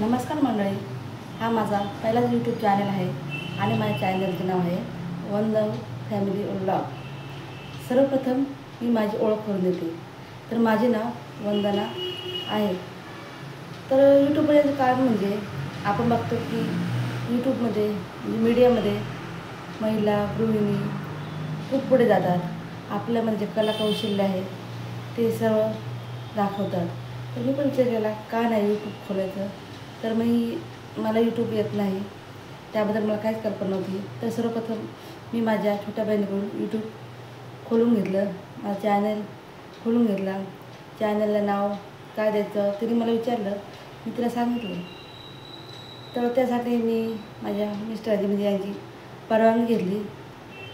नमस्कार मंडळी, हा माझा पहिलाच यूट्यूब चॅनल आहे आणि माझ्या चॅनलचे नाव आहे वंदन फॅमिली व्लॉग। सर्वप्रथम मी माझी ओळख करून देते। तर माझे नाव वंदना आहे। तर यूट्यूबवर याचं कारण म्हणजे आपण बघतो की यूट्यूबमध्ये मीडियामध्ये महिला गृहिणी खूप पुढे जातात। आपल्यामध्ये जे कला कौशल्य आहे ते सर्व दाखवतात। तर मी पण विचार केला का नाही यूट्यूब खोलायचं। तर मला यूट्यूब येत नाही, त्याबद्दल मला काहीच कल्पना नव्हती। तर सर्वप्रथम मी माझ्या छोट्या बहिणीकडून यूट्यूब खोलून घेतलं, माझा चॅनल खोलून घेतला। चॅनलला नाव काय द्यायचं तिने मला विचारलं, मी तिला सांगितलं। तर त्यासाठी मी माझ्या मिस्टरांची म्हणजे यांची परवानगी घेतली।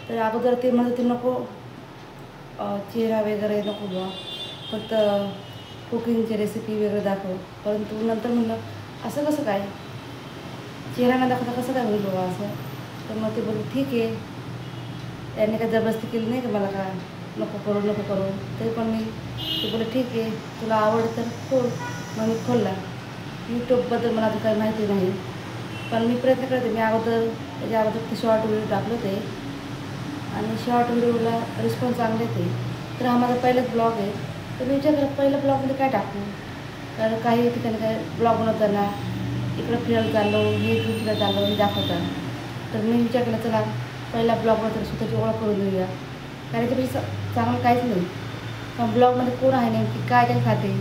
तर अगोदर ते म्हणत होते नको, चेहरा वगैरे नको बुवा, फक्त कुकिंगची रेसिपी वगैरे दाखव। परंतु नंतर म्हणलं असं कसं काय, चेहरा न दाखवता कसं काय होईल बाबा असं। तर मग ते बोलले ठीक आहे, त्यांनी काय जबरदस्ती केली नाही का मला का नको करू। तरी पण मी ते बोलले ठीक आहे, तुला आवड तर खोल। मग मी खोलला। यूट्यूबबद्दल मला आता काही माहिती नाही, पण मी प्रयत्न करते। मी त्याच्या अगोदर ते शॉर्ट व्हिडिओ टाकले होते आणि शॉर्ट व्हिडिओला रिस्पॉन्स चांगले येते। तर हा माझा पहिलाच ब्लॉग आहे। तर मी विचार केला पहिल्या ब्लॉगमध्ये काय टाकू। तर काही ठिकाणी काय ब्लॉग बनवताना इकडं फिरायला चाललो, हे ट्रिपला चाललो हे दाखवतात। तर मी विचार केला चला पहिला ब्लॉगमध्ये स्वतःची ओळख करून देऊया, कारण याच्यापेक्षा चांगलं काहीच नाही। पण ब्लॉगमध्ये कोण आहे नेमकी काय काय खाते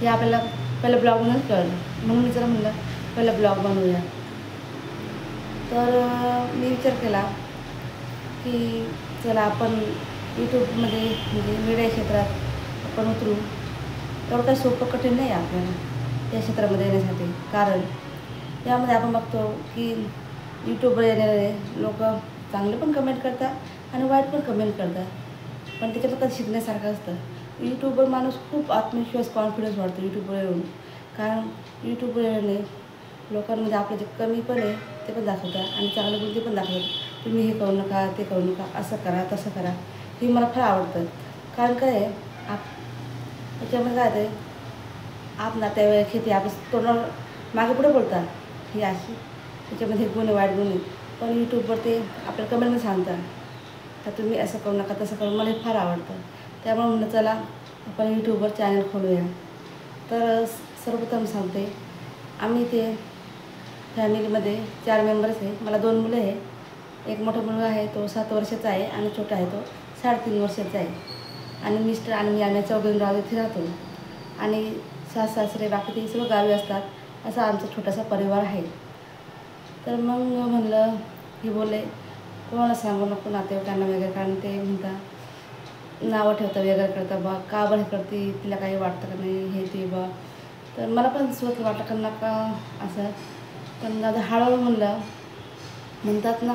हे आपल्याला पहिल्या ब्लॉगमध्येच कळलं, म्हणून मी जरा म्हणलं पहिला ब्लॉग बनवूया। तर मी विचार केला की चला आपण यूट्यूबमध्ये म्हणजे मीडिया क्षेत्रात आपण उतरू। तेवढं काही सोपं कठीण नाही आपल्याला या क्षेत्रामध्ये येण्यासाठी, कारण यामध्ये आपण बघतो की यूट्यूबवर येणारे लोक चांगले पण कमेंट करतात आणि वाईट पण कमेंट करतात, पण त्याच्यात काही शिकण्यासारखं असतं। यूट्यूबवर माणूस खूप आत्मविश्वास कॉन्फिडन्स वाढतो यूट्यूबवर येऊन, कारण यूट्यूबवर येणे लोकांमध्ये आपलं जे कमी पण आहे ते पण दाखवतात आणि चांगलं पण ते पण दाखवतात। तुम्ही हे करू नका, ते करू नका, असं करा तसं करा। हे मला फार आवडतं, कारण काय आहे त्याच्यामध्ये काय आहे आप नातेवाईक खेती आपण तोंडावर मागे पुढे बोलतात ही अशी, त्याच्यामध्ये गुण वाईट गुण आहे, पण यूट्यूबवर ते आपल्या कमेंटमध्ये सांगतात तर तुम्ही असं करू नका तसं करू। मला हे फार आवडतं, त्यामुळे म्हणलं चला आपण यूट्यूबवर चॅनल खोलूया। तर सर्वप्रथम सांगते, आम्ही ते फॅमिलीमध्ये 4 मेंबर्स आहे। मला 2 मुलं आहे, एक मोठा मुलगा आहे तो 7 वर्षाचा आहे आणि छोटा आहे तो 3.5 वर्षाचा आहे। आणि मिस्टर आणि मी आम्ही चौघे गावी इथे राहतो आणि सास सासरे बाकी ते सर्व गावी असतात। असा आमचा छोटासा परिवार आहे। तर मग म्हणलं हे बोलले कोणाला सांगू नको नातेवाईकांना वगैरे, कारण ते म्हणतात नावं ठेवता वगैरे करता बा का बरं करते, तिला काही वाटतं का नाही हे ते बा। तर मला पण सुरुवात वाटलं का नका असं, पण दादा हळूहळू म्हणतात ना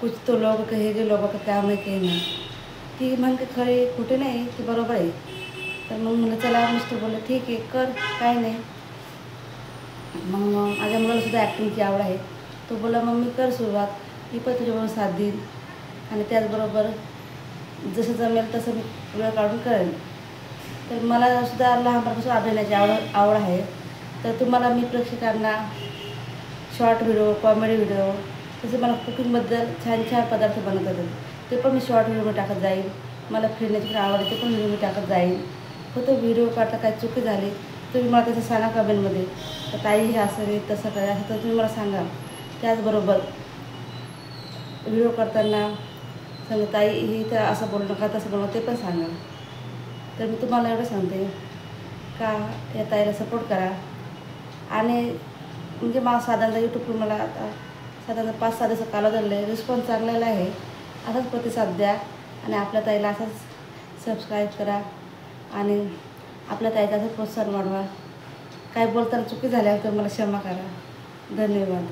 कुछ तो लोग कहेंगे लोगों का काम है कहना, ती म्हणते खरी कुठे नाही ती बरोबर आहे। तर मग म्हणलं चला, मिस्टर बोलले ठीक आहे कर, काय नाही। मग माझ्या मुलाला सुद्धा ॲक्टिंगची आवड आहे, तो बोला मम्मी कर सुरुवात, मी पण तुझ्याबरोबर साथ देईन आणि त्याचबरोबर जसं जमेल तसं मी वेळ काढून करेन। तर मला सुद्धा लहानपणापासून अभिनयाची आवड आहे। तर तुम्हाला मी प्रेक्षकांना शॉर्ट व्हिडिओ, कॉमेडी व्हिडिओ, तसं मला कुकिंगबद्दल छान छान पदार्थ बनवता येतात, ते पण मी शॉर्ट व्हिडिओमध्ये टाकत जाईल। मला फिरण्याची आवड आहे, ते पण व्हिडिओ मी टाकत जाईल। फक्त व्हिडिओ काढता काही चुकी झाली तुम्ही मला त्याचं सांगा कमेंटमध्ये, तर ताई हे असं नाही तसं काय असं तर तुम्ही मला सांगा। त्याचबरोबर व्हिडिओ करताना सांगा ताई हे तर असं बोलू नका तसं बोलू, ते पण सांगा। तर मी तुम्हाला एवढं सांगते का या ताईला सपोर्ट करा आणि म्हणजे मला साधारणतः यूट्यूबवर मला आता साधारण 5-6 दिवस कालावधी आहे, रिस्पॉन्स चांगलेला आहे। असाच प्रतिसाद द्या आणि आपल्या ताईला असाच सबस्क्राईब करा आणि आपल्या ताईचा असं प्रोत्साहन वाढवा। काय बोलताना चुकी झाल्यावर तर मला क्षमा करा। धन्यवाद।